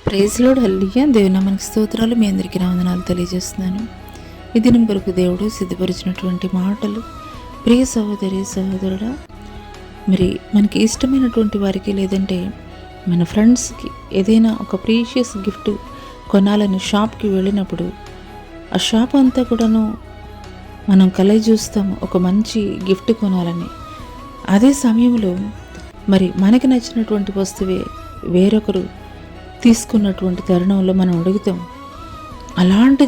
Praise lord, హల్లెలూయా. దేవుని నామానికి స్తోత్రాలు. మీ అందరికీ నా వందనాలు తెలియజేస్తున్నాను. ఈ దినం కొరకు దేవుడు సిద్ధపరిచినటువంటి మాటలు. ప్రియ సహోదరి సహోదరుడా, మరి మనకి ఇష్టమైనటువంటి వారికి లేదంటే మన ఫ్రెండ్స్కి ఏదైనా ఒక ప్రీషియస్ గిఫ్ట్ కొనాలని షాప్కి వెళ్ళినప్పుడు ఆ షాప్ అంతా కూడాను మనం కలయి చూస్తాము ఒక మంచి గిఫ్ట్ కొనాలని. అదే సమయంలో మరి మనకి నచ్చినటువంటి వస్తువే వేరొకరు తీసుకున్నటువంటి తరుణంలో మనం అడుగుతాం, అలాంటి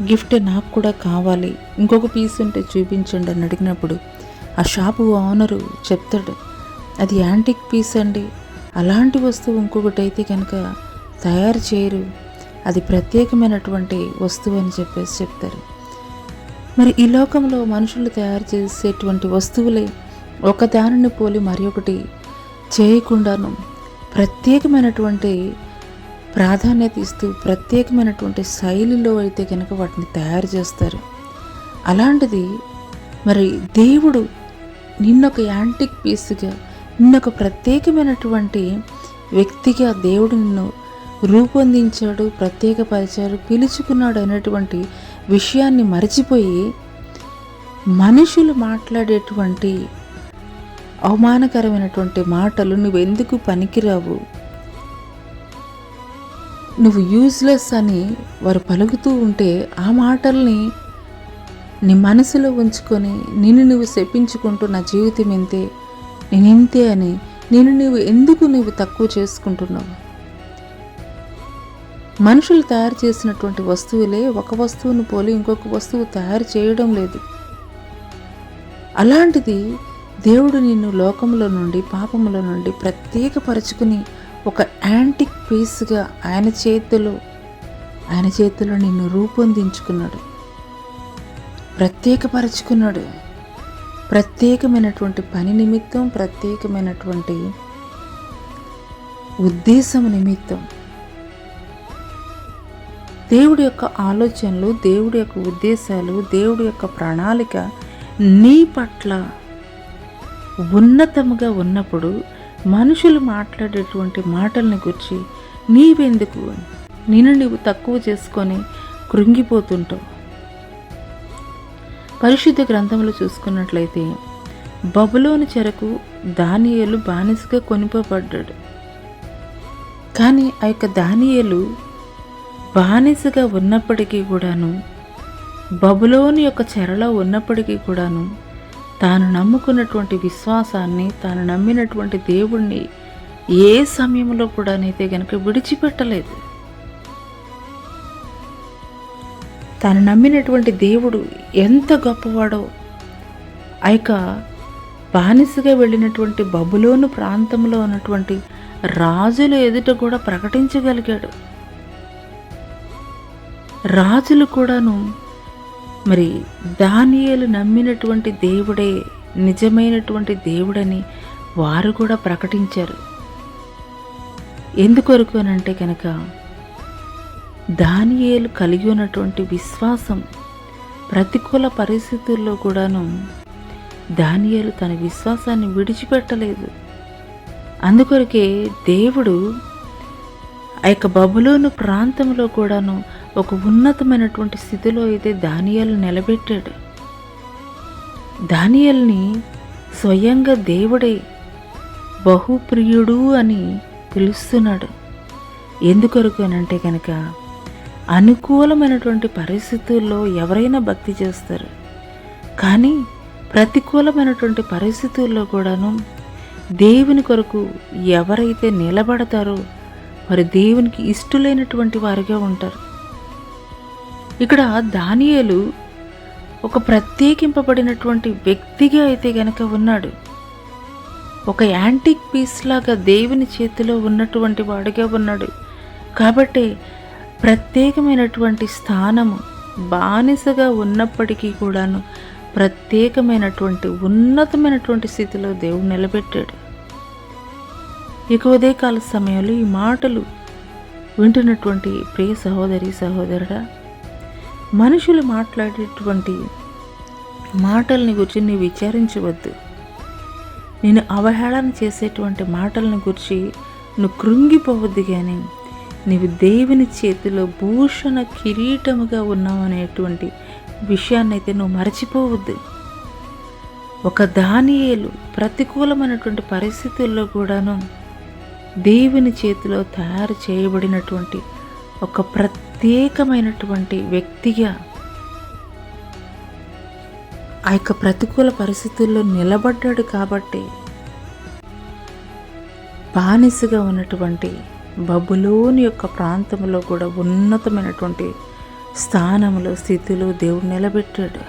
గిఫ్ట్ నాకు కూడా కావాలి, ఇంకొక పీస్ ఉంటే చూపించండి అని అడిగినప్పుడు ఆ షాపు ఓనరు చెప్తాడు, అది యాంటిక్ పీస్ అండి, అలాంటి వస్తువు ఇంకొకటి అయితే కనుక తయారు చేయరు, అది ప్రత్యేకమైనటువంటి వస్తువు అని చెప్పేసి చెప్తారు. మరి ఈ లోకంలో మనుషులు తయారు చేసేటువంటి వస్తువులే ఒకదానిని పోలి మరి ఒకటి చేయకుండాను ప్రత్యేకమైనటువంటి ప్రాధాన్యత ఇస్తూ ప్రత్యేకమైనటువంటి శైలిలో అయితే కనుక వాటిని తయారు చేస్తారు. అలాంటిది మరి దేవుడు నిన్నొక యాంటిక్ పీస్గా, నిన్నొక ప్రత్యేకమైనటువంటి వ్యక్తిగా దేవుడు నిన్ను రూపొందించాడు, ప్రత్యేకపరిచాడు, పిలుచుకున్నాడు అనేటువంటి విషయాన్ని మరచిపోయి మనుషులు మాట్లాడేటువంటి అవమానకరమైనటువంటి మాటలు, నువ్వెందుకు పనికిరావు, నువ్వు యూజ్లెస్ అని వారు పలుకుతూ ఉంటే ఆ మాటల్ని నీ మనసులో ఉంచుకొని నిన్ను నువ్వు శపించుకుంటూ నా జీవితం ఇంతే, నేను ఇంతే అని నువ్వు తక్కువ చేసుకుంటున్నావు. మనుషులు తయారు చేసినటువంటి వస్తువులే ఒక వస్తువును పోలి ఇంకొక వస్తువు తయారు చేయడం లేదు. అలాంటిది దేవుడు నిన్ను లోకంలో నుండి, పాపముల నుండి ప్రత్యేకపరచుకుని ఒక యాంటిక్ పీస్గా ఆయన చేతిలో నిన్ను రూపొందించుకున్నాడు, ప్రత్యేకపరచుకున్నాడు. ప్రత్యేకమైనటువంటి పని నిమిత్తం, ప్రత్యేకమైనటువంటి ఉద్దేశం నిమిత్తం. దేవుడి యొక్క ఆలోచనలు, దేవుడి యొక్క ఉద్దేశాలు, దేవుడి యొక్క ప్రణాళిక నీ పట్ల ఉన్నతముగా ఉన్నప్పుడు మనుషులు మాట్లాడేటువంటి మాటల్ని గురించి నీవెందుకు నువ్వు తక్కువ చేసుకొని కృంగిపోతుంటావు. పరిశుద్ధ గ్రంథంలో చూసుకున్నట్లయితే బబులోను చెరకు దానియేలు బానిసగా కొనిపోబడ్డాడు. కానీ ఆ యొక్క దానియేలు బానిసగా ఉన్నప్పటికీ కూడాను, బబులోను యొక్క చెరలో ఉన్నప్పటికీ కూడాను తాను నమ్ముకున్నటువంటి విశ్వాసాన్ని, తాను నమ్మినటువంటి దేవుణ్ణి ఏ సమయంలో కూడానైతే గనక విడిచిపెట్టలేదు. తాను నమ్మినటువంటి దేవుడు ఎంత గొప్పవాడో ఆ యొక్క బానిసగా వెళ్ళినటువంటి బబులోను ప్రాంతంలో ఉన్నటువంటి రాజుల ఎదుట కూడా ప్రకటించగలిగాడు. రాజులు కూడాను మరి దానియేలు నమ్మినటువంటి దేవుడే నిజమైనటువంటి దేవుడని వారు కూడా ప్రకటించారు. ఎందుకొరకు అనంటే కనుక దానియేలు కలిగి ఉన్నటువంటి విశ్వాసం. ప్రతికూల పరిస్థితుల్లో కూడాను దానియేలు తన విశ్వాసాన్ని విడిచిపెట్టలేదు. అందుకొరకే దేవుడు ఆ యొక్క బబులోను ప్రాంతంలో కూడాను ఒక ఉన్నతమైనటువంటి స్థితిలో అయితే దానియేలు నిలబెట్టాడు. దానియేలుని స్వయంగా దేవుడే బహుప్రియుడు అని పిలుస్తున్నాడు. ఎందుకొరకు అనంటే కనుక అనుకూలమైనటువంటి పరిస్థితుల్లో ఎవరైనా భక్తి చేస్తారు, కానీ ప్రతికూలమైనటువంటి పరిస్థితుల్లో కూడాను దేవుని కొరకు ఎవరైతే నిలబడతారో వారు దేవునికి ఇష్టలైనటువంటి వారిగా ఉంటారు. ఇక్కడ దానియేలు ఒక ప్రత్యేకింపబడినటువంటి వ్యక్తిగా అయితే గనక ఉన్నాడు. ఒక యాంటిక్ పీస్ లాగా దేవుని చేతిలో ఉన్నటువంటి వాడిగా ఉన్నాడు. కాబట్టి ప్రత్యేకమైనటువంటి స్థానము, బానిసగా ఉన్నప్పటికీ కూడాను ప్రత్యేకమైనటువంటి ఉన్నతమైనటువంటి స్థితిలో దేవుడు నిలబెట్టాడు. ఇక ఉదయకాల సమయంలో ఈ మాటలు వింటున్నటువంటి ప్రియ సహోదరి సహోదరుడా, మనుషులు మాట్లాడేటువంటి మాటల్ని గురించి నీవు విచారించవద్దు. నేను అవహేళన చేసేటువంటి మాటలను గురించి నువ్వు కృంగిపోవద్దు. కానీ నీవు దేవుని చేతిలో భూషణ కిరీటముగా ఉన్నావు అనేటువంటి విషయాన్ని అయితే నువ్వు మరచిపోవద్దు. ఒక దానియేలు ప్రతికూలమైనటువంటి పరిస్థితుల్లో కూడాను దేవుని చేతిలో తయారు చేయబడినటువంటి ఒక ప్రత్యేకమైనటువంటి వ్యక్తిగా ఆ యొక్క ప్రతికూల పరిస్థితుల్లో నిలబడ్డాడు. కాబట్టి బానిసగా ఉన్నటువంటి బబులోని యొక్క ప్రాంతంలో కూడా ఉన్నతమైనటువంటి స్థానంలో, స్థితిలో దేవుడు నిలబెట్టాడు.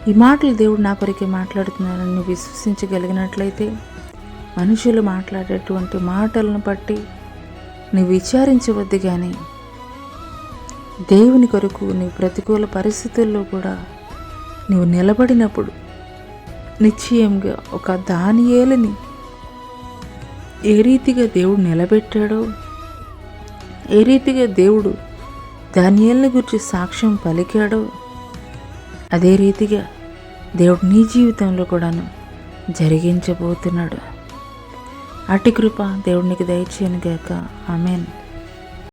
ఈ మాటలు దేవుడు నా కొరికే మాట్లాడుతున్నానని నువ్వు విశ్వసించగలిగినట్లయితే మనుషులు మాట్లాడేటువంటి మాటలను బట్టి నువ్వు విచారించవద్దు, కానీ దేవుని కొరకు నీ ప్రతికూల పరిస్థితుల్లో కూడా నువ్వు నిలబడినప్పుడు నిశ్చయంగా ఒక దానియేలుని ఏ రీతిగా దేవుడు నిలబెట్టాడో, ఏ రీతిగా దేవుడు దానియేలుని గురించి సాక్ష్యం పలికాడో, అదే రీతిగా దేవుడు నీ జీవితంలో కూడాను జరిగించబోతున్నాడు. అట్టి కృప దేవుడికి దయచేయను గాక. ఆమేన్.